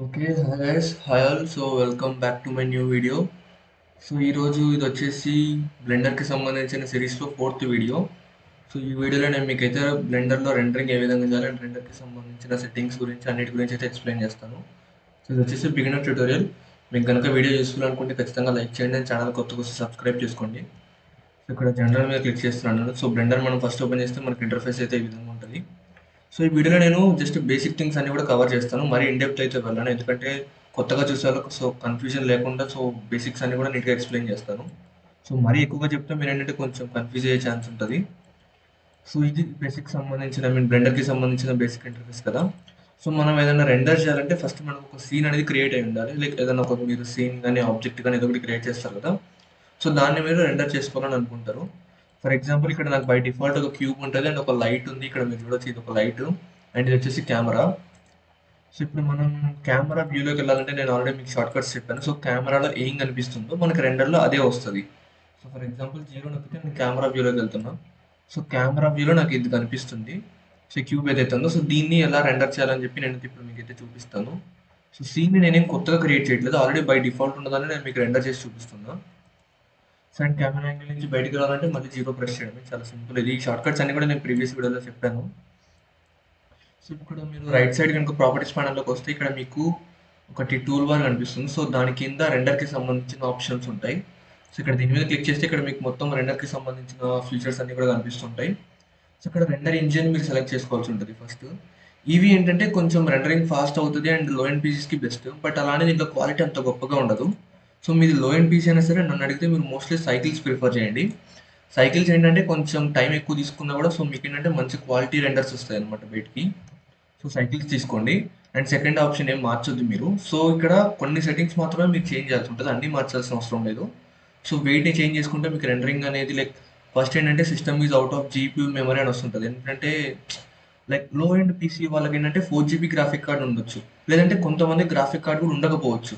Okay. Hi guys. Hi all. Welcome back to my new video. ఈరోజు ఇది వచ్చేసి బ్లెండర్కి సంబంధించిన సిరీస్లో ఫోర్త్ వీడియో. ఈ వీడియోలో నేను మీకైతే బ్లెండర్లో రెండరింగ్ ఏ విధంగా చేయాలి అండ్ రెండర్కి సంబంధించిన సెట్టింగ్స్ గురించి అన్నిటి గురించి అయితే ఎక్స్ప్లెయిన్ చేస్తాను. ఇది వచ్చేసి బిగినర్ ట్యూటోరియల్. మీకు కనుక వీడియో యూస్ఫుల్ అనుకుంటే ఖచ్చితంగా లైక్ చేయండి అండ్ ఛానల్ కొత్తగా వస్తే సబ్స్క్రైబ్ చేసుకోండి. ఇక్కడ జనరల్ మీద క్లిక్ చేస్తున్నాను. బ్లెండర్ మనం ఫస్ట్ ఓపెన్ చేస్తే మనకి ఇంటర్ఫేస్ అయితే ఈ విధంగా ఉంటుంది. ఈ వీడియోలో నేను జస్ట్ బేసిక్ థింగ్స్ అన్ని కూడా కవర్ చేస్తాను. మరీ ఇన్ డెప్త్ అయితే వెళ్ళను. ఎందుకంటే కొత్తగా చూసే వాళ్ళకు కన్ఫ్యూజన్ లేకుండా బేసిక్స్ అన్ని కూడా నీట్‌గా ఎక్స్‌ప్లెయిన్ చేస్తాను. మరీ ఎక్కువగా చెప్తే మీరేంటంటే కొంచెం కన్‌ఫ్యూజ్ అయ్యే ఛాన్స్ ఉంటది. ఇది బేసిక్‌కి సంబంధించిన బ్లెండర్‌కి సంబంధించిన బేసిక్ ఇంటర్ఫేస్ కదా! మనం ఏదైనా రెండర్ చేయాలంటే ఫస్ట్ మనకు ఒక సీన్ అనేది క్రియేట్ అయ్యి ఉండాలి. లైక్ ఏదైనా ఒక మీరు సీన్ గాని, ఆబ్జెక్ట్ గాని ఏదో ఒకటి క్రియేట్ చేస్తారు కదా! దాన్ని మీరు రెండర్ చేసుకోవాలని అనుకుంటారు. ఫర్ ఎగ్జాంపుల్ ఇక్కడ నాకు బై డిఫాల్ట్ ఒక క్యూబ్ ఉంటది అండ్ ఒక లైట్ ఉంది. ఇక్కడ మీరు చూడొచ్చు ఇది ఒక లైట్ అండ్ ఇది వచ్చేసి కెమెరా. ఇప్పుడు మనం కెమెరా వ్యూలోకి వెళ్ళాలంటే నేను ఆల్రెడీ మీకు షార్ట్ కట్స్ చెప్పాను. కెమెరాలో ఏం కనిపిస్తుందో మనకి రెండర్‌లో అదే వస్తది. ఫర్ ఎగ్జాంపుల్ 0 నొక్కితే నేను కెమెరా వ్యూలోకి వెళ్తున్నా. కెమెరా వ్యూలో నాకు ఇది కనిపిస్తుంది. క్యూబ్ ఏదైతే ఉందో దీన్ని ఎలా రెండర్ చేయాలని చెప్పి నేనైతే ఇప్పుడు మీకైతే చూపిస్తాను. సీన్‌ని నేనేం కొత్తగా క్రియేట్ చేయట్లేదు. ఆల్రెడీ బై డిఫాల్ట్ ఉన్నదాన్ని నేను మీకు రెండర్ చేసి చూపిస్తున్నా. అండ్ కెమెరా యాంగిల్ నుంచి బయటికి రావాలంటే మళ్ళీ 0 ప్రెస్ చేయడమే. చాలా సింపుల్ ఇది. ఈ షార్ట్ కట్స్ అన్ని కూడా నేను ప్రీవియస్ వీడియోలో చెప్పాను. ఇప్పుడు మీరు రైట్ సైడ్ కనుక ప్రాపర్టీస్ ప్యానెల్‌లోకి వస్తే ఇక్కడ మీకు ఒకటి టూల్ బార్ కనిపిస్తుంది. దాని కింద రెండర్‌కి సంబంధించిన ఆప్షన్స్ ఉంటాయి. ఇక్కడ దీని మీద క్లిక్ చేస్తే ఇక్కడ మీకు మొత్తం రెండర్‌కి సంబంధించిన ఫీచర్స్ అన్నీ కూడా కనిపిస్తుంటాయి. ఇక్కడ రెండర్ ఇంజిన్ మీరు సెలెక్ట్ చేసుకోవాల్సి ఉంటుంది ఫస్ట్. ఇవి ఏంటంటే కొంచెం రెండరింగ్ ఫాస్ట్ అవుతది అండ్ లో ఎండ్ పీసీస్‌కి బెస్ట్. బట్ అలానే దీంట్లో క్వాలిటీ అంత గొప్పగా ఉండదు. మీది లో ఎండ్ పీసీ అయినా సరే నన్ను అడిగితే మీరు మోస్ట్‌లీ సైకిల్స్ ప్రిఫర్ చేయండి. సైకిల్స్ ఏంటంటే కొంచెం టైం ఎక్కువ తీసుకున్నా కూడా మీకేంటంటే మంచి క్వాలిటీ రెండర్స్ వస్తాయన్నమాట బయటికి. సైకిల్స్ తీసుకోండి. అండ్ సెకండ్ ఆప్షన్ ఏం మార్చొద్దు మీరు. ఇక్కడ కొన్ని సెట్టింగ్స్ మాత్రమే మీరు చేంజ్ చేయాల్సి ఉంటుంది. అన్నీ మార్చాల్సిన అవసరం లేదు. వెయిట్‌ని చేంజ్ చేసుకుంటే మీకు రెండరింగ్ అనేది లైక్ ఫస్ట్ ఏంటంటే system is out of GPU memory అని వస్తుంటది. ఎందుకంటే లైక్ లో ఎండ్ పీసీ వాళ్ళకేంటంటే 4 జీబీ గ్రాఫిక్ కార్డ్ ఉండొచ్చు. లేదంటే కొంతమంది గ్రాఫిక్ కార్డ్ కూడా ఉండకపోవచ్చు.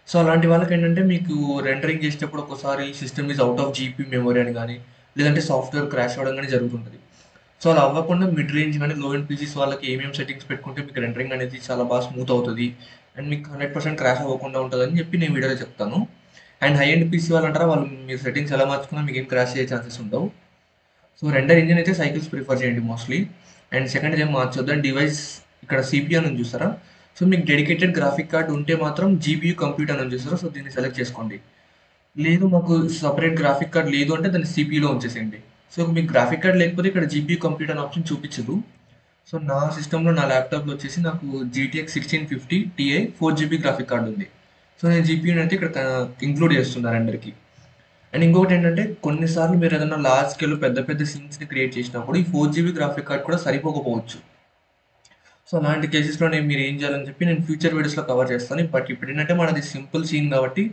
అలాంటి వాళ్ళకేంటంటే మీకు రెండరింగ్ చేసేటప్పుడు ఒక్కోసారి system is out of GP memory అని గానీ, లేదంటే సాఫ్ట్‌వేర్ క్రాష్ అవ్వడం గానీ జరుగుతుంటది. అలా అవ్వకుండా మిడ్ రేంజ్ గానీ, లో ఎండ్ పీసీస్ వాళ్ళకి ఏమేం సెట్టింగ్స్ పెట్టుకుంటే మీకు రెండరింగ్ అనేది చాలా బాగా స్మూత్ అవుతది. అండ్ మీకు 100% క్రాష్ అవ్వకుండా ఉంటదని చెప్పి నేను వీడియోలో చెప్తాను. అండ్ హై ఎండ్ పీసీ వాళ్ళంటారా వాళ్ళు మీరు సెట్టింగ్స్ ఎలా మార్చుకున్నా మీకేం క్రాష్ అయ్యే ఛాన్సెస్ ఉండవు. రెండర్ ఇంజిన్ అయితే సైకిల్స్ ప్రిఫర్ చేయండి మోస్ట్‌లీ. అండ్ సెకండ్ ఏం మార్చొద్దు. అండ్ డివైస్ ఇక్కడ సీపీయూ అని ఉంది చూసారా? మీకు డెడికేటెడ్ గ్రాఫిక్ కార్డ్ ఉంటే మాత్రం జీపీయూ కంప్యూట్ అని ఉంది చూసారా? దీన్ని సెలెక్ట్ చేసుకోండి. లేదు మాకు సెపరేట్ గ్రాఫిక్ కార్డ్ లేదు అంటే దాన్ని సీపీయూలో ఉంచేసేయండి. మీకు గ్రాఫిక్ కార్డ్ లేకపోతే ఇక్కడ జీపీయూ కంప్యూట్ అనే ఆప్షన్ చూపించదు. నా సిస్టమ్‌లో నా ల్యాప్‌టాప్‌లో వచ్చేసి నాకు GTX 1650 TI 4 GB graphic card ఉంది. నేను జీపీయూని అయితే ఇక్కడ ఇంక్లూడ్ చేస్తున్నా రెండర్‌కి. అండ్ ఇంకొకటేంటంటే కొన్నిసార్లు మీరు ఏదైనా లార్జ్ స్కేల్‌లో పెద్ద పెద్ద సీన్స్‌ని క్రియేట్ చేసినప్పుడు ఈ 4 జీబీ గ్రాఫిక్ కార్డ్ కూడా సరిపోకపోవచ్చు. అలాంటి కేసెస్‌లో మీరు ఏం చేయాలని చెప్పి నేను ఫ్యూచర్ వీడియోస్‌లో కవర్ చేస్తాను. బట్ ఇప్పుడేంటంటే మనది సింపుల్ సీన్ కాబట్టి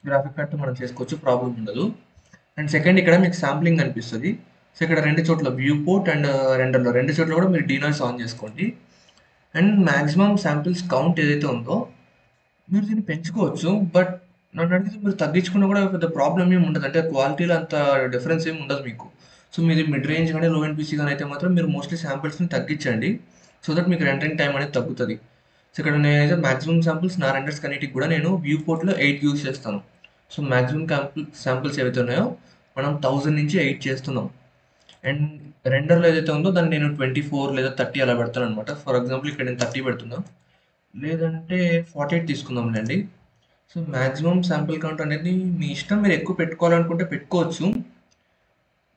గ్రాఫిక్ కార్డ్‌తో మనం చేసుకోవచ్చు. ప్రాబ్లమ్ ఉండదు. అండ్ సెకండ్ ఇక్కడ మీకు శాంప్లింగ్ కనిపిస్తది. ఇక్కడ 2 చోట్ల వ్యూ పోర్ట్ అండ్ రెండర్‌లో 2 చోట్ల కూడా మీరు డీనాయిస్ ఆన్ చేసుకోండి. అండ్ మాక్సిమం శాంపిల్స్ కౌంట్ ఏదైతే ఉందో మీరు దీన్ని పెంచుకోవచ్చు. బట్ నన్ను అడిగితే మీరు తగ్గించుకున్నా కూడా పెద్ద ప్రాబ్లమ్ ఏమి ఉండదు. అంటే క్వాలిటీలో అంత డిఫరెన్స్ ఏమి ఉండదు మీకు. మీది మిడ్ రేంజ్ గానీ, లో ఎండ్ పీసీ గానీ అయితే మాత్రం మీరు మోస్ట్‌లీ శాంపిల్స్‌ని తగ్గించండి. దట్ మీకు రెండరింగ్ టైమ్ అనేది తగ్గుతది. ఇక్కడ నేనైతే మాక్సిమం శాంపిల్స్ నా రెండర్స్ కన్నిటికి కూడా నేను వ్యూ పోర్ట్‌లో 8 యూజ్ చేస్తాను. మాక్సిమం శాంపిల్స్ ఏవైతే ఉన్నాయో మనం 1000 నుంచి 8 చేస్తున్నాం. అండ్ రెండర్‌లో ఏదైతే ఉందో దాన్ని నేను 24 లేదా 30 అలా పెడతాననమాట. ఫర్ ఎగ్జాంపుల్ ఇక్కడ నేను 30 పెడుతున్నా. లేదంటే 48 తీసుకుందాంలెండి. మాక్సిమం శాంపిల్ కౌంట్ అనేది మీ ఇష్టం. మీరు ఎక్కువ పెట్టుకోవాలనుకుంటే పెట్టుకోవచ్చు.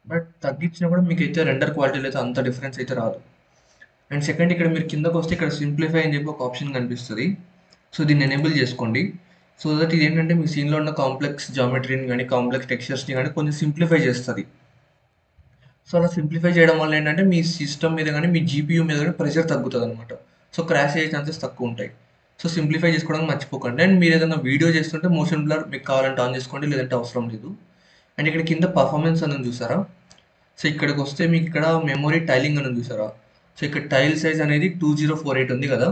బట్ తగ్గించినా కూడా మీకైతే రెండర్ క్వాలిటీలో అయితే అంత డిఫరెన్స్ అయితే రాదు. అండ్ సెకండ్ ఇక్కడ మీరు కిందకొస్తే ఇక్కడ సింప్లిఫై అని చెప్పి ఒక ఆప్షన్ కనిపిస్తది. దీన్ని ఎనేబుల్ చేసుకోండి. దట్ ఇదేంటంటే మీ సీన్‌లో ఉన్న కాంప్లెక్స్ జామెట్రీని గానీ, కాంప్లెక్స్ టెక్స్చర్స్‌ని గానీ కొంచెం సింప్లిఫై చేస్తది. అలా సింప్లిఫై చేయడం వల్ల ఏంటంటే మీ సిస్టమ్ మీద గానీ, మీ జీపీయూ మీద గానీ ప్రెషర్ తగ్గుతదనమాట. క్రాష్ అయ్యే ఛాన్సెస్ తక్కువుంటాయి. సింప్లిఫై చేసుకోవడం మర్చిపోకండి. అండ్ మీరేదైనా వీడియో చేస్తుంటే మోషన్ బ్లర్ మీకు కావాలంటే ఆన్ చేసుకోండి. లేదంటే అవసరం లేదు. అండ్ ఇక్కడ కింద పర్ఫార్మెన్స్ అని ఉంది చూసారా? ఇక్కడికొస్తే మీకు ఇక్కడ మెమరీ టైలింగ్ అని ఉంది చూసారా? ఇక్కడ టైల్ సైజ్ అనేది 2048 ఉంది కదా!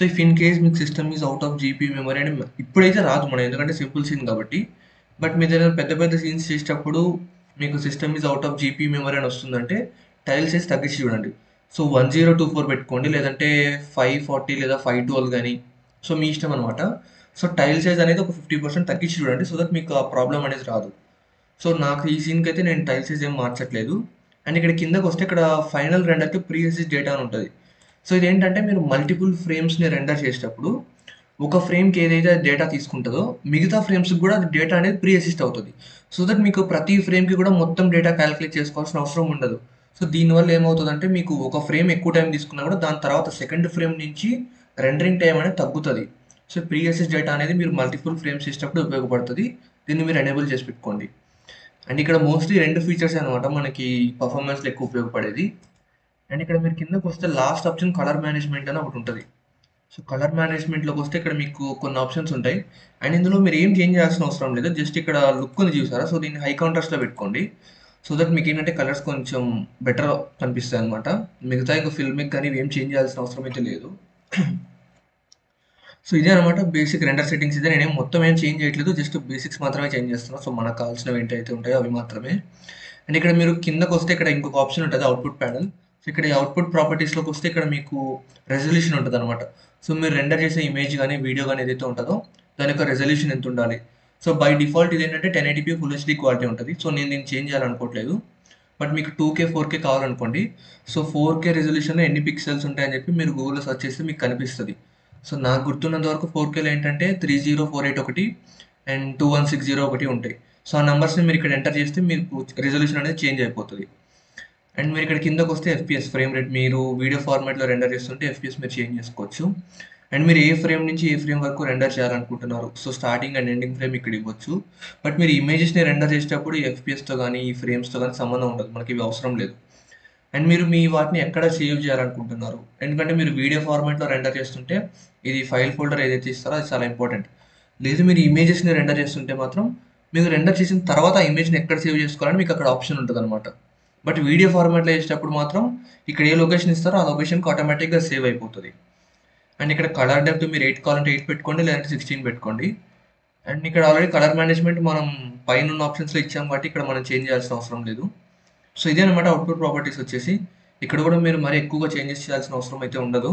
ఇఫ్ ఇన్ కేస్ మీకు system is out of GPU memory అని ఇప్పుడైతే రాదు మనం ఎందుకంటే సింపుల్ సీన్ కాబట్టి. బట్ మీరేదైనా పెద్ద పెద్ద సీన్స్ చేసేటప్పుడు మీకు system is out of GPU memory అని వస్తుందంటే టైల్ సైజ్ తగ్గించి చూడండి. 1024 పెట్టుకోండి. లేదంటే 540 లేదా 512 గానీ సో మీ ఇష్టం అనమాట. సో టైల్ సైజ్ అనేది ఒక 50% తగ్గించి చూడండి, సో దట్ మీకు ఆ ప్రాబ్లం అనేది రాదు. సో నాకు ఈ సీన్కి అయితే నేను టైల్ సైజ్ ఏం మార్చట్లేదు. అండ్ ఇక్కడ కిందకి వస్తే ఇక్కడ ఫైనల్ రెండర్కి ప్రీ ఎసిస్ట్ డేటా అని ఉంటుంది. సో ఇదేంటంటే మీరు మల్టిపుల్ ఫ్రేమ్స్ని రెండర్ చేసేటప్పుడు ఒక ఫ్రేమ్కి ఏదైతే డేటా తీసుకుంటుందో మిగతా ఫ్రేమ్స్కి కూడా అది డేటా అనేది ప్రీ అసిస్ట్ అవుతుంది. సో దట్ మీకు ప్రతి ఫ్రేమ్కి కూడా మొత్తం డేటా క్యాలిక్యులేట్ చేసుకోవాల్సిన అవసరం ఉండదు. సో దీనివల్ల ఏమవుతుందంటే మీకు ఒక ఫ్రేమ్ ఎక్కువ టైం తీసుకున్నా కూడా దాని తర్వాత సెకండ్ ఫ్రేమ్ నుంచి రెండరింగ్ టైం అనేది తగ్గుతుంది. సో ప్రీ అసిస్ట్ డేటా అనేది మీరు మల్టిపుల్ ఫ్రేమ్స్ చేసేటప్పుడు ఉపయోగపడుతుంది. దీన్ని మీరు ఎనేబుల్ చేసి పెట్టుకోండి. అండ్ ఇక్కడ మోస్ట్లీ రెండు ఫీచర్స్ అనమాట మనకి పర్ఫార్మెన్స్లో ఎక్కువ ఉపయోగపడేది. అండ్ ఇక్కడ మీరు కిందకు వస్తే లాస్ట్ ఆప్షన్ కలర్ మేనేజ్మెంట్ అని ఒకటి ఉంటుంది. సో కలర్ మేనేజ్మెంట్లోకి వస్తే ఇక్కడ మీకు కొన్ని ఆప్షన్స్ ఉంటాయి. అండ్ ఇందులో మీరు ఏం చేంజ్ చేయాల్సిన అవసరం లేదు. జస్ట్ ఇక్కడ లుక్ ఉంది చూసారా, సో దీన్ని హై కాంట్రాస్ట్లో పెట్టుకోండి. సో దట్ మీకు ఏంటంటే కలర్స్ కొంచెం బెటర్ కనిపిస్తాయి అనమాట. మిగతా ఇంకా ఫిల్మిక్ కానీ ఏం చేంజ్ చేయాల్సిన అవసరం అయితే లేదు. సో ఇదే అనమాట బేసిక్ రెండర్ సెట్టింగ్స్. ఇదే నేనేం మొత్తం ఏం చేంజ్ చేయట్లేదు, జస్ట్ బేసిక్స్ మాత్రమే చేంజ్ చేస్తున్నాను. సో మనకు కావాల్సినవి ఏంటైతే ఉంటాయో అవి మాత్రమే. అండ్ ఇక్కడ మీరు కిందకు వస్తే ఇక్కడ ఇంకొక ఆప్షన్ ఉంటుంది, అవుట్పుట్ ప్యానల్. సో ఇక్కడ ఈ అవుట్పుట్ ప్రాపర్టీస్లోకి వస్తే ఇక్కడ మీకు రెజల్యూషన్ ఉంటుంది అనమాట. సో మీరు రెండర్ చేసే ఇమేజ్ కానీ వీడియో కానీ ఏదైతే ఉంటుందో దాని యొక్క రెజల్యూషన్ ఎంత ఉండాలి. సో బై డిఫాల్ట్ ఇది ఏంటంటే 1080p ఫుల్ హెచ్డీ క్వాలిటీ ఉంటుంది. సో నేను దీన్ని చేంజ్ చేయాలనుకోవట్లేదు. బట్ మీకు 2K 4K కావాలనుకోండి. సో 4K రెజల్యూషన్లో ఎన్ని పిక్సెల్స్ ఉంటాయని చెప్పి మీరు గూగుల్లో సెర్చ్ చేస్తే మీకు కనిపిస్తుంది. సో నాకు గుర్తున్నంత వరకు 4Kలో ఏంటంటే 3048 ఒకటి అండ్ 2160 ఒకటి ఉంటాయి. సో ఆ నెంబర్స్ని మీరు ఇక్కడ ఎంటర్ చేస్తే మీకు రెజల్యూషన్ అనేది చేంజ్ అయిపోతుంది. అండ్ మీరు ఇక్కడ కిందకు వస్తే FPS ఫ్రేమ్ రేట్, మీరు వీడియో ఫార్మాట్లో రెండర్ చేస్తుంటే FPS మీరు చేంజ్ చేసుకోవచ్చు. అండ్ మీరు ఏ ఫ్రేమ్ నుంచి ఏ ఫ్రేమ్ వరకు రెండర్ చేయాలనుకుంటున్నారు, so starting and ending frame ఇక్కడ ఇవ్వచ్చు. బట్ మీరు ఇమేజెస్ని రెండర్ చేసేటప్పుడు ఈ FPSతో కానీ ఈ ఫ్రేమ్స్తో కానీ సంబంధం ఉండదు, మనకి ఇవి అవసరం లేదు. అండ్ మీరు మీ వాటిని ఎక్కడ సేవ్ చేయాలనుకుంటున్నారు, ఎందుకంటే మీరు వీడియో ఫార్మాట్లో రెండర్ చేస్తుంటే ఇది ఫైల్ ఫోల్డర్ ఏదైతే ఇస్తారో అది చాలా ఇంపార్టెంట్. లేదు మీరు ఇమేజెస్ని రెండర్ చేస్తుంటే మాత్రం మీరు రెండర్ చేసిన తర్వాత ఆ ఇమేజ్ని ఎక్కడ సేవ్ చేసుకోవాలని మీకు అక్కడ ఆప్షన్ ఉంటుంది అనమాట. బట్ వీడియో ఫార్మాట్లో వేసేటప్పుడు మాత్రం ఇక్కడ ఏ లొకేషన్ ఇస్తారో ఆ లొకేషన్కి ఆటోమేటిక్గా సేవ్ అయిపోతుంది. అండ్ ఇక్కడ కలర్ డెప్త్ మీరు 8 కావాలంటే 8 పెట్టుకోండి, లేదంటే 16 పెట్టుకోండి. అండ్ ఇక్కడ ఆల్రెడీ కలర్ మేనేజ్మెంట్ మనం పైన ఉన్న ఆప్షన్స్లో ఇచ్చాం కాబట్టి ఇక్కడ మనం చేంజ్ చేయాల్సిన అవసరం లేదు. సో ఇదే అనమాట అవుట్పుట్ ప్రాపర్టీస్ వచ్చేసి. ఇక్కడ కూడా మీరు మరీ ఎక్కువగా చేంజెస్ చేయాల్సిన అవసరం అయితే ఉండదు.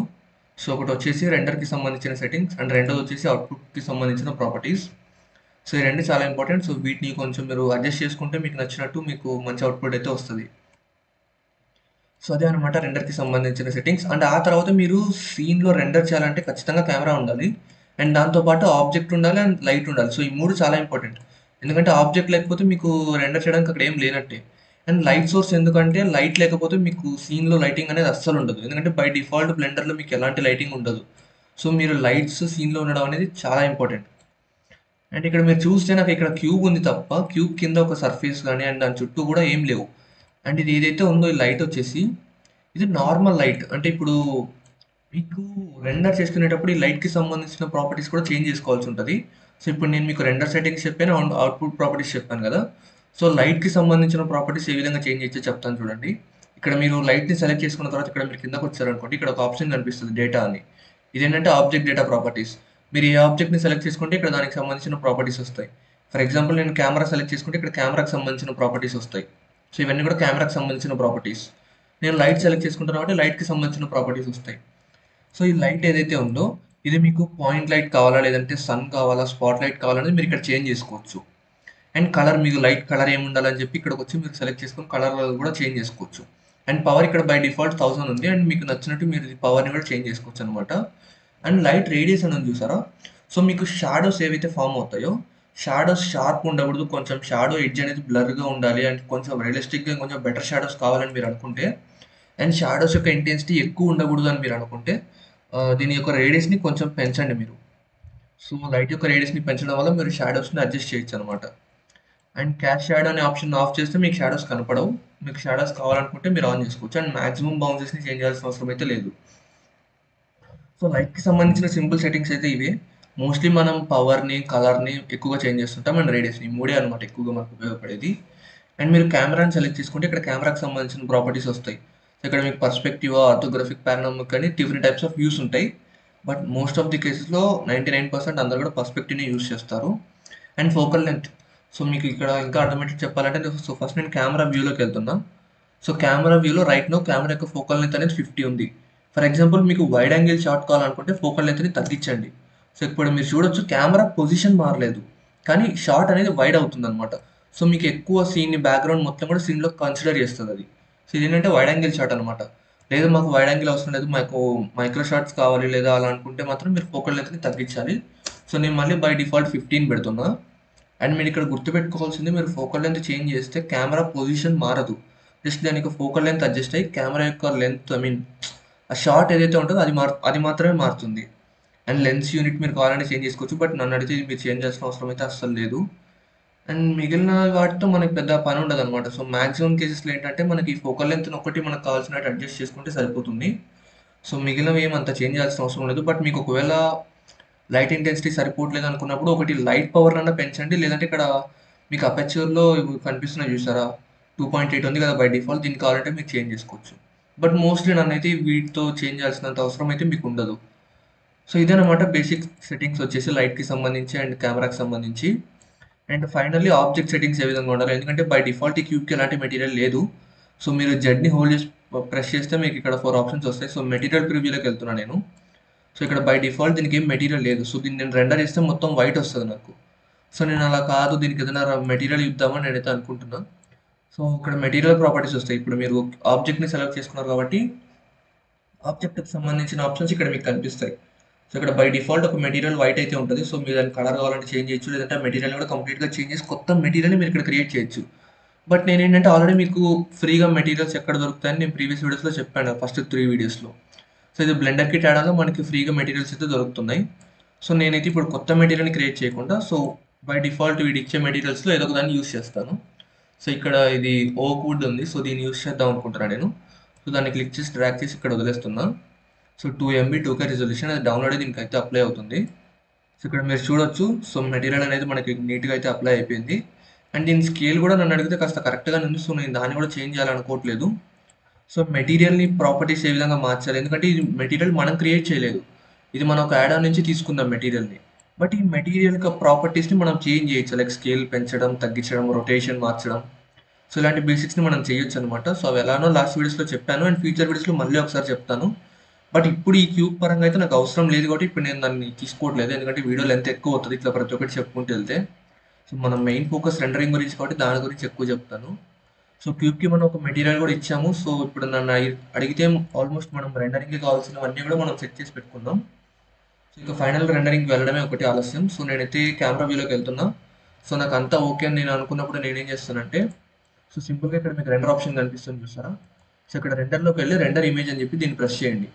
సో ఒకటి వచ్చేసి రెండర్కి సంబంధించిన సెట్టింగ్స్ అండ్ రెండోది వచ్చేసి అవుట్పుట్కి సంబంధించిన ప్రాపర్టీస్. సో ఈ రెండు చాలా ఇంపార్టెంట్. సో వీటిని కొంచెం మీరు అడ్జస్ట్ చేసుకుంటే మీకు నచ్చినట్టు మీకు మంచి అవుట్పుట్ అయితే వస్తుంది. సో అదే అనమాట రెండర్కి సంబంధించిన సెట్టింగ్స్. అండ్ ఆ తర్వాత మీరు సీన్లో రెండర్ చేయాలంటే ఖచ్చితంగా కెమెరా ఉండాలి, అండ్ దాంతోపాటు ఆబ్జెక్ట్ ఉండాలి అండ్ లైట్ ఉండాలి. సో ఈ మూడు చాలా ఇంపార్టెంట్, ఎందుకంటే ఆబ్జెక్ట్ లేకపోతే మీకు రెండర్ చేయడానికి అక్కడ ఏం లేనట్టే. అండ్ లైట్ సోర్స్, ఎందుకంటే లైట్ లేకపోతే మీకు సీన్లో లైటింగ్ అనేది అస్సలు ఉండదు, ఎందుకంటే బై డిఫాల్ట్ బ్లెండర్లో మీకు ఎలాంటి లైటింగ్ ఉండదు. సో మీరు లైట్స్ సీన్లో ఉండడం అనేది చాలా ఇంపార్టెంట్. అండ్ ఇక్కడ మీరు చూస్తే నాకు ఇక్కడ క్యూబ్ ఉంది తప్ప క్యూబ్ కింద ఒక సర్ఫేస్ కానీ అండ్ దాని చుట్టూ కూడా ఏం లేవు. అండ్ ఇది ఏదైతే ఉందో ఈ లైట్ వచ్చేసి ఇది నార్మల్ లైట్. అంటే ఇప్పుడు మీకు రెండర్ చేసుకునేటప్పుడు ఈ లైట్కి సంబంధించిన ప్రాపర్టీస్ కూడా చేంజ్ చేసుకోవాల్సి ఉంటుంది. సో ఇప్పుడు నేను మీకు రెండర్ సెట్టింగ్స్ చెప్పాను, అవుట్పుట్ ప్రాపర్టీస్ చెప్పాను కదా. సో లైట్కి సంబంధించిన ప్రాపర్టీస్ ఏ విధంగా చేంజ్ చేస్తే చెప్తాను చూడండి. ఇక్కడ మీరు లైట్ని సెలెక్ట్ చేసుకున్న తర్వాత ఇక్కడ మీరు కిందకు వచ్చారనుకోండి, ఇక్కడ ఒక ఆప్షన్ కనిపిస్తుంది డేటా అని. ఇదేంటంటే ఆబ్జెక్ట్ డేటా ప్రాపర్టీస్. మీరు ఏ ఆబ్జెక్ట్ని సెలెక్ట్ చేసుకుంటే ఇక్కడ దానికి సంబంధించిన ప్రాపర్టీస్ వస్తాయి. ఫర్ ఎగ్జాంపుల్ నేను కెమెరా సెలెక్ట్ చేసుకుంటే ఇక్కడ కెమెరాకి సంబంధించిన ప్రాపర్టీస్ వస్తాయి. సో ఇవన్నీ కూడా కెమెరాకి సంబంధించిన ప్రాపర్టీస్. నేను లైట్ సెలెక్ట్ చేసుకుంటాను కాబట్టి లైట్కి సంబంధించిన ప్రాపర్టీస్ వస్తాయి. సో ఈ లైట్ ఏదైతే ఉందో ఇది మీకు పాయింట్ లైట్ కావాలా, లేదంటే సన్ కావాలా, స్పాట్ లైట్ కావాలనేది మీరు ఇక్కడ చేంజ్ చేసుకోవచ్చు. అండ్ కలర్, మీకు లైట్ కలర్ ఏమి ఉండాలని చెప్పి ఇక్కడికి వచ్చి మీరు సెలెక్ట్ చేసుకొని కలర్ కూడా చేంజ్ చేసుకోవచ్చు. అండ్ పవర్ ఇక్కడ బై డిఫాల్ట్ 1000 ఉంది, అండ్ మీకు నచ్చినట్టు మీరు ఈ పవర్ని కూడా చేంజ్ చేసుకోవచ్చు అనమాట. అండ్ లైట్ రేడియస్ అని ఉంది చూసారా. సో మీకు షాడోస్ ఏవైతే ఫామ్ అవుతాయో షాడోస్ షార్ప్ ఉండకూడదు, కొంచెం షాడో ఎడ్జ్ అనేది బ్లర్గా ఉండాలి, అండ్ కొంచెం రియలిస్టిక్గా కొంచెం బెటర్ షాడోస్ కావాలని మీరు అనుకుంటే, అండ్ షాడోస్ యొక్క ఇంటెన్సిటీ ఎక్కువ ఉండకూడదు అని మీరు అనుకుంటే దీని యొక్క రేడియస్ని కొంచెం పెంచండి మీరు. సో లైట్ యొక్క రేడియస్ని పెంచడం వల్ల మీరు షాడోస్ని అడ్జస్ట్ చేయొచ్చు అనమాట. అండ్ క్యాష్ షాడో అనే ఆప్షన్ ఆఫ్ చేస్తే మీకు షాడోస్ కనపడవు. మీకు షాడోస్ కావాలనుకుంటే మీరు ఆన్ చేసుకోవచ్చు. అండ్ మాక్సిమం బౌన్సెస్ని చేంజ్ చేయాల్సిన అవసరం అయితే లేదు. సో లైట్కి సంబంధించిన సింపుల్ సెట్టింగ్స్ అయితే ఇవే. మోస్ట్లీ మనం పవర్ని, కలర్ని ఎక్కువగా చేంజ్ చేస్తుంటాం, అండ్ రేడియస్ని, మూడే అనమాట ఎక్కువగా మనకు ఉపయోగపడేది. అండ్ మీరు కెమెరాని సెలెక్ట్ చేసుకుంటే ఇక్కడ కెమెరాకి సంబంధించిన ప్రాపర్టీస్ వస్తాయి. సో ఇక్కడ మీకు పర్స్పెక్టివ్, ఆర్థోగ్రఫిక్, పానోరమిక్ అని డిఫరెంట్ టైప్స్ ఆఫ్ వ్యూస్ ఉంటాయి. బట్ మోస్ట్ ఆఫ్ ది కేసెస్లో 99% అందరూ కూడా పర్స్పెక్టివ్ని యూస్ చేస్తారు. And focal length. సో మీకు ఇక్కడ ఇంకా ఆటోమేటిక్ చెప్పాలంటే, సో ఫస్ట్ నేను కెమెరా వ్యూలోకి వెళ్తున్నా. సో కెమెరా వ్యూలో రైట్ నో కెమెరా యొక్క ఫోకల్ లెంత్ అనేది 50 ఉంది. ఫర్ ఎగ్జాంపుల్ మీకు వైడ్ యాంగిల్ షాట్ కావాలనుకుంటే ఫోకల్ లెంత్ని తగ్గించండి. సో ఇప్పుడు మీరు చూడొచ్చు కెమెరా పొజిషన్ మారలేదు, కానీ షాట్ అనేది వైడ్ అవుతుంది అనమాట. సో మీకు ఎక్కువ సీన్ బ్యాక్గ్రౌండ్ మొత్తం కూడా సీన్లో కన్సిడర్ చేస్తుంది అది. సో ఇదేంటంటే వైడ్ యాంగిల్ షాట్ అనమాట. లేదు మాకు వైడ్ యాంగిల్ అవసరం లేదు, మాకు మైక్రో షాట్స్ కావాలి లేదా అలా అనుకుంటే మాత్రం మీరు ఫోకల్ లెంత్ని తగ్గించాలి. సో నేను మళ్ళీ బై డిఫాల్ట్ 15 పెడుతున్నా. అండ్ మీరు ఇక్కడ గుర్తుపెట్టుకోవాల్సింది, మీరు ఫోకల్ లెంత్ చేంజ్ చేస్తే కెమెరా పొజిషన్ మారదు. జస్ట్ దానికి ఫోకల్ లెంత్ అడ్జస్ట్ అయ్యి కెమెరా యొక్క లెంత్, ఐ మీన్ ఆ షాట్ ఏదైతే ఉంటుందో అది మాత్రమే మారుతుంది. అండ్ లెన్స్ యూనిట్ మీరు కావాలంటే చేంజ్ చేసుకోవచ్చు, బట్ నన్ను అడిగితే మీరు చేంజ్ చేసిన అవసరం అయితే అస్సలు లేదు. అండ్ మిగిలిన వాటితో మనకి పెద్ద పని ఉండదు అనమాట. సో మ్యాక్సిమం కేసెస్లో ఏంటంటే మనకి ఫోకల్ లెంత్ ఒకటి మనకు కావాల్సినట్టు అడ్జస్ట్ చేసుకుంటే సరిపోతుంది. సో మిగిలినవి ఏం అంత చేంజ్ చేయాల్సిన అవసరం లేదు. బట్ మీకు ఒకవేళ లైట్ ఇంటెన్సిటీ సరిపోవట్లేదు అనుకున్నప్పుడు ఒకటి లైట్ పవర్ అన్న పెంచండి, లేదంటే ఇక్కడ మీకు అపెచర్లో కనిపిస్తున్నాయి చూసారా, 2.8 ఉంది కదా బై డిఫాల్ట్, దీనికి కావాలంటే మీరు చేంజ్ చేసుకోవచ్చు. బట్ మోస్ట్లీ నన్నైతే వీటితో చేంజ్ చేయాల్సినంత అవసరం అయితే మీకు ఉండదు. సో ఇదేనమాట బేసిక్ సెట్టింగ్స్ వచ్చేసి లైట్కి సంబంధించి అండ్ కెమెరాకి సంబంధించి. అండ్ ఫైనల్లీ ఆబ్జెక్ట్ సెట్టింగ్స్ ఏ విధంగా ఉండాలి, ఎందుకంటే బై డిఫాల్ట్ ఈ క్యూబ్కి ఎలాంటి మెటీరియల్ లేదు. సో మీరు జెడ్ని హోల్డ్ చేసి ప్రెస్ చేస్తే మీకు ఇక్కడ 4 ఆప్షన్స్ వస్తాయి. సో మెటీరియల్ ప్రివ్యూలోకి వెళ్తున్నాను నేను. సో ఇక్కడ బై డిఫాల్ట్ దీనికి ఏం మెటీరియల్ లేదు. సో దీన్ని నేను రెండర్ చేస్తే మొత్తం వైట్ వస్తుంది నాకు. సో నేను అలా కాదు, దీనికి ఏదైనా మెటీరియల్ ఇద్దామని నేనైతే అనుకుంటున్నాను. సో ఇక్కడ మెటీరియల్ ప్రాపర్టీస్ వస్తాయి. ఇప్పుడు మీరు ఆబ్జెక్ట్ని సెలెక్ట్ చేసుకున్నారు కాబట్టి ఆబ్జెక్ట్కి సంబంధించిన ఆప్షన్స్ ఇక్కడ మీకు కనిపిస్తాయి. సో ఇక్కడ బై డిఫాల్ట్ ఒక మెటీరియల్ వైట్ అయితే ఉంటుంది. సో మీరు దాని కలర్ కావాలంటే చేంజ్ చేయొచ్చు, లేదంటే మెటీరియల్ కూడా కంప్లీట్గా చేంజ్ చేసి కొత్త మెటీరియల్ని మీరు ఇక్కడ క్రియేట్ చేయొచ్చు. బట్ నేను ఏంటంటే ఆల్రెడీ మీకు ఫ్రీగా మెటీరియల్స్ ఎక్కడ దొరుకుతాయని నేను ప్రీవియస్ వీడియోస్లో చెప్పాను, ఫస్ట్ 3 వీడియోస్లో. సో ఇది బ్లెండర్ కిట్ యాడ్ మనకి ఫ్రీగా మెటీరియల్స్ అయితే దొరుకుతున్నాయి. సో నేనైతే ఇప్పుడు కొత్త మెటీరియల్ని క్రియేట్ చేయకుండా, సో బై డిఫాల్ట్ వీడి ఇచ్చే మెటీరియల్స్లో ఏదో ఒక దాన్ని యూస్ చేస్తాను. సో ఇక్కడ ఇది ఓక్ వుడ్ ఉంది, సో దీన్ని యూస్ చేద్దాం అనుకుంటున్నాను నేను. సో దాన్ని క్లిక్ చేసి డ్రాగ్ చేసి ఇక్కడ వదిలేస్తున్నా. సో 2 MB 2K రిజల్యూషన్, అది డౌన్లోడ్ దీనికి అయితే అప్లై అవుతుంది. సో ఇక్కడ మీరు చూడొచ్చు, సో మెటీరియల్ అనేది మనకి నీట్గా అయితే అప్లై అయిపోయింది. అండ్ దీని స్కేల్ కూడా నన్ను అడిగితే కాస్త కరెక్ట్గానే ఉంది. సో నేను దాన్ని కూడా చేంజ్ చేయాలనుకోవట్లేదు. సో మెటీరియల్ని ప్రాపర్టీస్ ఏ విధంగా మార్చాలి, ఎందుకంటే ఇది మెటీరియల్ మనం క్రియేట్ చేయలేదు, ఇది మనం ఒక యాడ్ ఆన్ నుంచి తీసుకుందాం మెటీరియల్ని. బట్ ఈ మెటీరియల్ యొక్క ప్రాపర్టీస్ని మనం చేంజ్ చేయొచ్చు, లైక్ స్కేల్ పెంచడం, తగ్గించడం, రొటేషన్ మార్చడం. సో ఇలాంటి బేసిక్స్ని మనం చేయొచ్చు అనమాట. సో అవి ఎలానో లాస్ట్ వీడియోస్లో చెప్పాను, అండ్ ఫ్యూచర్ వీడియోస్లో మళ్ళీ ఒకసారి చెప్తాను. బట్ ఇప్పుడు ఈ క్యూబ్ పరంగా అయితే నాకు అవసరం లేదు కాబట్టి ఇప్పుడు నేను దాన్ని తీసుకోవట్లేదు, ఎందుకంటే వీడియో లెంత్ ఎక్కువ అవుతుంది ఇట్లా ప్రతి ఒక్కటి చెప్పుకుంటూ వెళ్తే. సో మనం మెయిన్ ఫోకస్ రెండరింగ్ గురించి కాబట్టి దాని గురించి ఎక్కువ చెప్తాను. సో క్యూబ్కి మనం ఒక మెటీరియల్ కూడా ఇచ్చాము. సో ఇప్పుడు నన్ను అడిగితే ఆల్మోస్ట్ మనం రెండరింగ్కి కావాల్సినవన్నీ కూడా మనం సెట్ చేసి పెట్టుకుందాం. సో ఇంకా ఫైనల్ రెండరింగ్కి వెళ్ళడమే ఒకటి ఆలస్యం. సో నేనైతే కెమెరా వ్యూలోకి వెళ్తున్నా. సో నాకు అంతా ఓకే అని నేను అనుకున్నప్పుడు నేనేం చేస్తానంటే, సో సింపుల్గా ఇక్కడ మీకు రెండర్ ఆప్షన్ కనిపిస్తుంది చూసారా. సో ఇక్కడ రెండర్లోకి వెళ్ళి రెండర్ ఇమేజ్ అని చెప్పి దీన్ని ప్రెస్ చేయండి.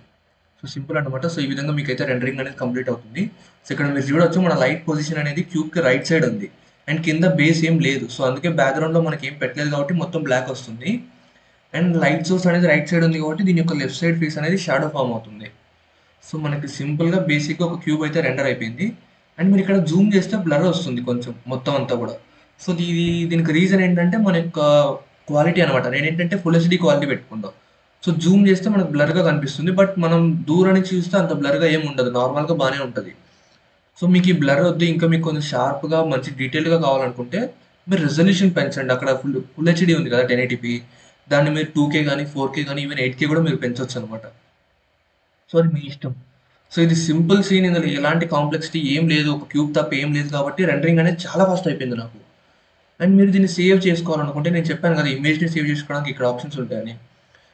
సో సింపుల్ అనమాట. సో ఈ విధంగా మీకు అయితే రెండరింగ్ అనేది కంప్లీట్ అవుతుంది. సో ఇక్కడ మీరు చూడొచ్చు మన లైట్ పొజిషన్ అనేది క్యూబ్కి రైట్ సైడ్ ఉంది, అండ్ కింద బేస్ ఏం లేదు. సో అందుకే బ్యాక్గ్రౌండ్లో మనకి ఏం పెట్టలేదు కాబట్టి మొత్తం బ్లాక్ వస్తుంది. అండ్ లైట్ సోర్స్ అనేది రైట్ సైడ్ ఉంది కాబట్టి దీని యొక్క లెఫ్ట్ సైడ్ ఫేస్ అనేది షాడో ఫామ్ అవుతుంది. సో మనకి సింపుల్గా బేసిక్గా ఒక క్యూబ్ అయితే రెండర్ అయిపోయింది. అండ్ మీరు ఇక్కడ జూమ్ చేస్తే బ్లర్ వస్తుంది కొంచెం మొత్తం అంతా కూడా. సో దీనికి రీజన్ ఏంటంటే మన యొక్క క్వాలిటీ అనమాట. నేను ఏంటంటే ఫుల్ హెచ్డి క్వాలిటీ పెట్టుకుందాం. సో జూమ్ చేస్తే మనకు బ్లర్గా కనిపిస్తుంది, బట్ మనం దూరం నుంచి చూస్తే అంత బ్లర్గా ఏమి ఉండదు, నార్మల్గా బాగానే ఉంటుంది. సో మీకు ఈ బ్లర్ వద్దు, ఇంకా మీకు కొంచెం షార్ప్గా మంచి డీటెయిల్గా కావాలనుకుంటే మీరు రెజల్యూషన్ పెంచండి. అక్కడ ఫుల్ హెచ్డి ఉంది కదా 1080p, దాన్ని మీరు 2K కానీ 4K కానీ ఈవెన్ 8K కూడా మీరు పెంచవచ్చు అనమాట. సో అది మీ ఇష్టం. సో ఇది సింపుల్ సీన్, ఇందులో ఎలాంటి కాంప్లెక్సిటీ ఏం లేదు, ఒక క్యూబ్ తప్ప ఏం లేదు కాబట్టి రెండరింగ్ అనేది చాలా ఫాస్ట్ అయిపోయింది నాకు. అండ్ మీరు దీన్ని సేవ్ చేసుకోవాలనుకుంటే నేను చెప్పాను కదా ఇమేజ్ని సేవ్ చేసుకోవడానికి ఇక్కడ ఆప్షన్స్ ఉంటాయని.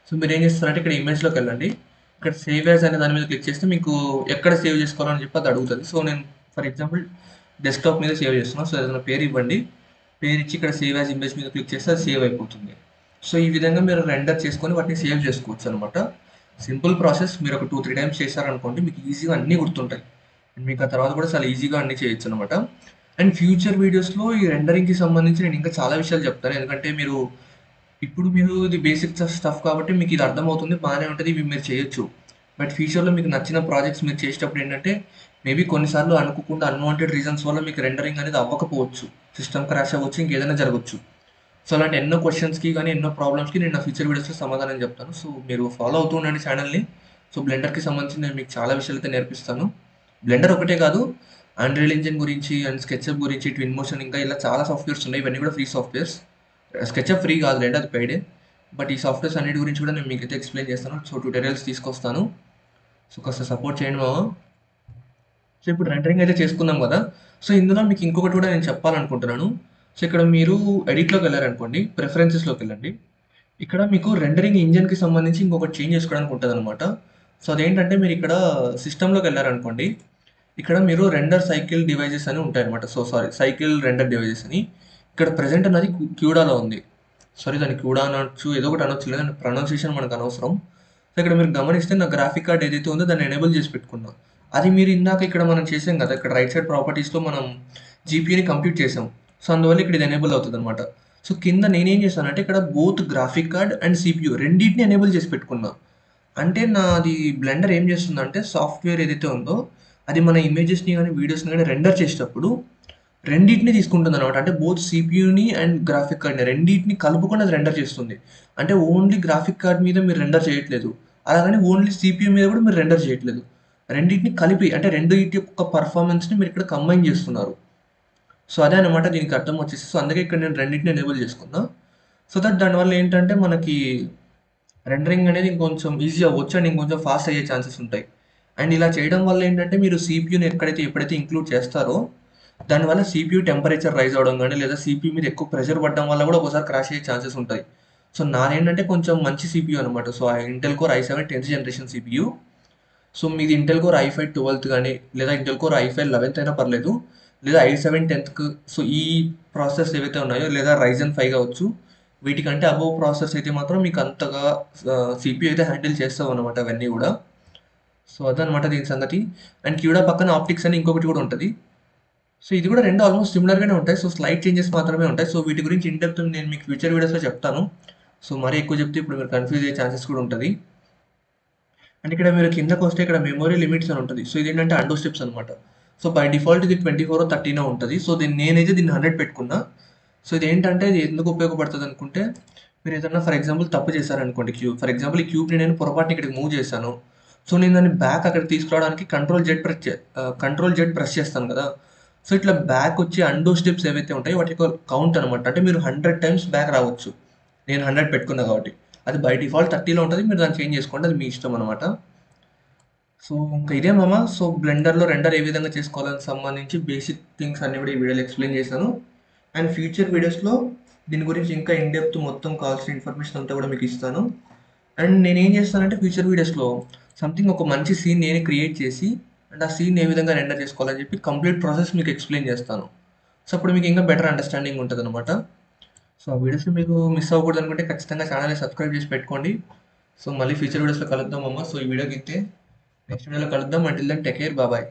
సో మీరు ఏం చేస్తారంటే ఇక్కడ ఇమేజ్లోకి వెళ్ళండి, ఇక్కడ సేవ్ యాజ్ అనే దాని మీద క్లిక్ చేస్తే మీకు ఎక్కడ సేవ్ చేసుకోవాలని చెప్పి అది అడుగుతుంది. సో నేను ఫర్ ఎగ్జాంపుల్ డెస్క్టాప్ మీద సేవ్ చేస్తున్నాను. సో ఏదైనా పేరు ఇవ్వండి, పేరు ఇచ్చి ఇక్కడ సేవ్ యాజ్ ఇమేజ్ మీద క్లిక్ చేస్తే అది సేవ్ అయిపోతుంది. సో ఈ విధంగా మీరు రెండర్ చేసుకొని వాటిని సేవ్ చేసుకోవచ్చు అనమాట. Simple process. మీరు ఒక 2-3 టైమ్స్ చేశారనుకోండి మీకు ఈజీగా అన్నీ గుర్తుంటాయి, అండ్ మీకు ఆ తర్వాత కూడా చాలా ఈజీగా అన్నీ చేయొచ్చు అనమాట. అండ్ ఫ్యూచర్ వీడియోస్లో ఈ రెండరింగ్కి సంబంధించి నేను ఇంకా చాలా విషయాలు చెప్తాను, ఎందుకంటే ఇప్పుడు మీరు ఇది బేసిక్ స్టఫ్ కాబట్టి మీకు ఇది అర్థమవుతుంది, బాగానే ఉంటుంది, ఇవి మీరు చేయొచ్చు. బట్ ఫ్యూచర్లో మీకు నచ్చిన ప్రాజెక్ట్స్ మీరు చేసేటప్పుడు ఏంటంటే మేబీ కొన్నిసార్లు అనుకోకుండా అన్వాంటెడ్ రీజన్స్ వల్ల మీకు రెండరింగ్ అనేది అవ్వకపోవచ్చు, సిస్టమ్ క్రాష్ అవ్వచ్చు, ఇంకేదైనా జరగవచ్చు. సో అలాంటి ఎన్నో క్వశ్చన్స్కి కానీ ఎన్నో ప్రాబ్లమ్స్కి నేను నా ఫ్యూచర్ వీడియోస్లో సమాధానం చెప్తాను. సో మీరు ఫాలో అవుతూ ఉండండి ఛానల్ని. సో బ్లెండర్కి సంబంధించి నేను మీకు చాలా విషయాలు అయితే నేర్పిస్తాను. బ్లెండర్ ఒకటే కాదు, అన్రియల్ ఇంజిన్ గురించి అండ్ స్కెచ్అప్ గురించి, ట్విన్ మోషన్, ఇంకా ఇలా చాలా సాఫ్ట్వేర్స్ ఉన్నాయి. ఇవన్నీ కూడా ఫ్రీ సాఫ్ట్వేర్స్. స్కెచ్అప్ ఫ్రీ కాదు లేండి, అది పెయిడే. బట్ ఈ సాఫ్ట్వేర్స్ అన్నిటి గురించి కూడా నేను మీకు అయితే ఎక్స్ప్లెయిన్ చేస్తాను. సో ట్యూటోరియల్స్ తీసుకొస్తాను. సో కాస్త సపోర్ట్ చేయండి మామ. సో ఇప్పుడు రెండరింగ్ అయితే చేసుకున్నాం కదా. సో ఇందులో మీకు ఇంకొకటి కూడా నేను చెప్పాలనుకుంటున్నాను. సో ఇక్కడ మీరు ఎడిట్లోకి వెళ్ళారనుకోండి, ప్రిఫరెన్సెస్లోకి వెళ్ళండి. ఇక్కడ మీకు రెండరింగ్ ఇంజన్కి సంబంధించి ఇంకొకటి చేంజ్ చేసుకోవడానికి ఉంటుంది అనమాట. సో అదేంటంటే మీరు ఇక్కడ సిస్టంలోకి వెళ్ళారనుకోండి, ఇక్కడ మీరు రెండర్ సైకిల్ డివైజెస్ అని ఉంటాయన్నమాట. So sorry, cycle render devices అని ఇక్కడ ప్రెజెంట్ అనేది క్యూడాలో ఉంది. సారీ, దాన్ని క్యూడా అనొచ్చు, ఏదో ఒకటి అనొచ్చు, లేదా ప్రొనౌన్సియేషన్ మనకు అనవసరం. సో ఇక్కడ మీరు గమనిస్తే నా గ్రాఫిక్ కార్డ్ ఏదైతే ఉందో దాన్ని ఎనేబుల్ చేసి పెట్టుకున్నా. అది మీరు ఇందాక ఇక్కడ మనం చేసాం కదా, ఇక్కడ రైట్ సైడ్ ప్రాపర్టీస్లో మనం జీపీయూని కంప్యూట్ చేసాం. సో అందువల్ల ఇక్కడ ఇది ఎనేబుల్ అవుతుంది అనమాట. సో కింద నేనేం చేశానంటే ఇక్కడ both graphic card and CPU రెండింటిని ఎనేబుల్ చేసి పెట్టుకున్నా. అంటే నాది బ్లెండర్ ఏం చేస్తుందంటే సాఫ్ట్వేర్ ఏదైతే ఉందో అది మన ఇమేజెస్ని కానీ వీడియోస్ని కానీ రెండర్ చేసేటప్పుడు రెండింటిని తీసుకుంటుంది అనమాట. అంటే బోత్ సిపియూని అండ్ గ్రాఫిక్ కార్డ్ని రెండింటిని కలుపుకొని అది రెండర్ చేస్తుంది. అంటే ఓన్లీ గ్రాఫిక్ కార్డ్ మీద మీరు రెండర్ చేయట్లేదు, అలాగని ఓన్లీ సిపియూ మీద కూడా మీరు రెండర్ చేయట్లేదు. రెండింటిని కలిపి అంటే రెండింటి యొక్క పర్ఫార్మెన్స్ని మీరు ఇక్కడ కంబైన్ చేస్తున్నారు. సో అదే అనమాట దీనికి అర్థం వచ్చేసి. సో అందుకే ఇక్కడ నేను రెండింటిని ఎనేబుల్ చేసుకున్నా. సో దట్ దానివల్ల ఏంటంటే మనకి రెండరింగ్ అనేది ఇంకొంచెం ఈజీ అవ్వచ్చు అండ్ ఇంకొంచెం ఫాస్ట్ అయ్యే ఛాన్సెస్ ఉంటాయి. అండ్ ఇలా చేయడం వల్ల ఏంటంటే మీరు సిపియూని ఎప్పుడైతే ఇంక్లూడ్ చేస్తారో దానివల్ల సిపియూ టెంపరేచర్ రైజ్ అవ్వడం కానీ లేదా సిపియూ మీద ఎక్కువ ప్రెషర్ పడడం వల్ల కూడా ఒకసారి క్రాష్ అయ్యే ఛాన్సెస్ ఉంటాయి. సో నాదేంటంటే కొంచెం మంచి సిపియూ అనమాట. So Intel core i7 10th generation CPU. So మీది ఇంటెల్ కోర్ i5 12th కానీ లేదా ఇంటెల్ కోర్ i5 11th అయినా పర్లేదు, లేదా i7 10th. సో ఈ ప్రాసెస్ ఏవైతే ఉన్నాయో లేదా Ryzen 5 కావచ్చు, వీటికంటే అబోవ్ ప్రాసెస్ అయితే మాత్రం మీకు అంతగా సిపియూ అయితే హ్యాండిల్ చేస్తావు అనమాట అవన్నీ కూడా. సో అదనమాట దీని సంగతి. అండ్ క్యూడా పక్కన ఆప్టిక్స్ అని ఇంకొకటి కూడా ఉంటుంది. సో ఇది కూడా రెండు ఆల్మోస్ట్ సిమిలర్గానే ఉంటాయి. సో స్లైట్ చేంజెస్ మాత్రమే ఉంటాయి. సో వీటి గురించి ఇన్ డెప్త్ నేను మీకు ఫ్యూచర్ వీడియోస్లో చెప్తాను. సో మరీ ఎక్కువ చెప్తే ఇప్పుడు మీరు కన్ఫ్యూజ్ అయ్యే ఛాన్సెస్ కూడా ఉంటుంది. అండ్ ఇక్కడ మీరు కిందకు వస్తే ఇక్కడ మెమరీ లిమిట్స్ అని ఉంటుంది. సో ఇదేంటంటే అండో స్టెప్స్ అనమాట. సో బై డిఫాల్ట్ ఇది 24 13 ఉంటుంది. సో నేనైతే దీన్ని 100 పెట్టుకున్నా. సో ఇది ఏంటంటే ఇది ఎందుకు ఉపయోగపడుతుంది అనుకుంటే, మీరు ఏదన్నా ఫర్ ఎగ్జాంపుల్ తప్పు చేశారనుకోండి, ఫర్ ఎగ్జాంపుల్ ఈ క్యూబ్ని నేను పొరపాటుని ఇక్కడికి మూవ్ చేశాను. సో నేను దాన్ని బ్యాక్ అక్కడ తీసుకురావడానికి కంట్రోల్ జెడ్ ప్రెస్ చేస్తాను కదా. సో ఇట్లా బ్యాక్ వచ్చి అండో స్టెప్స్ ఏవైతే ఉంటాయో వాటి యొక్క కౌంట్ అనమాట. అంటే మీరు 100 టైమ్స్ బ్యాక్ రావచ్చు. నేను 100 పెట్టుకున్నా కాబట్టి అది బై డిఫాల్ట్ 30లో ఉంటుంది. మీరు దాన్ని చేంజ్ చేసుకోండి, అది మీ ఇష్టం అనమాట. సో ఇంకా ఇదే మామ. సో బ్లెండర్లో రెండర్ ఏ విధంగా చేసుకోవాలని సంబంధించి బేసిక్ థింగ్స్ అన్ని కూడా ఈ వీడియోలో ఎక్స్ప్లెయిన్ చేశాను. అండ్ ఫ్యూచర్ వీడియోస్లో దీని గురించి ఇంకా ఇన్ డెప్త్ మొత్తం కావాల్సిన ఇన్ఫర్మేషన్ అంతా కూడా మీకు ఇస్తాను. అండ్ నేను ఏం చేస్తానంటే ఫ్యూచర్ వీడియోస్లో సంథింగ్ ఒక మంచి సీన్ నేను క్రియేట్ చేసి అండ్ ఆ సీన్ ఏ విధంగా రెండర్ చేసుకోవాలని చెప్పి కంప్లీట్ ప్రాసెస్ మీకు ఎక్స్ప్లెయిన్ చేస్తాను. సో అప్పుడు మీకు ఇంకా బెటర్ అండర్స్టాండింగ్ ఉంటుంది అనమాట. సో ఆ వీడియోస్ని మీకు మిస్ అవ్వకూడదు అనుకుంటే ఖచ్చితంగా ఛానల్ని సబ్స్క్రైబ్ చేసి పెట్టుకోండి. సో మళ్ళీ ఫ్యూచర్ వీడియోస్లో కలుద్దాం అమ్మ. సో ఈ వీడియోకి ఇస్తే నెక్స్ట్ వీడియోలో కలుద్దాం. Until then take care, bye.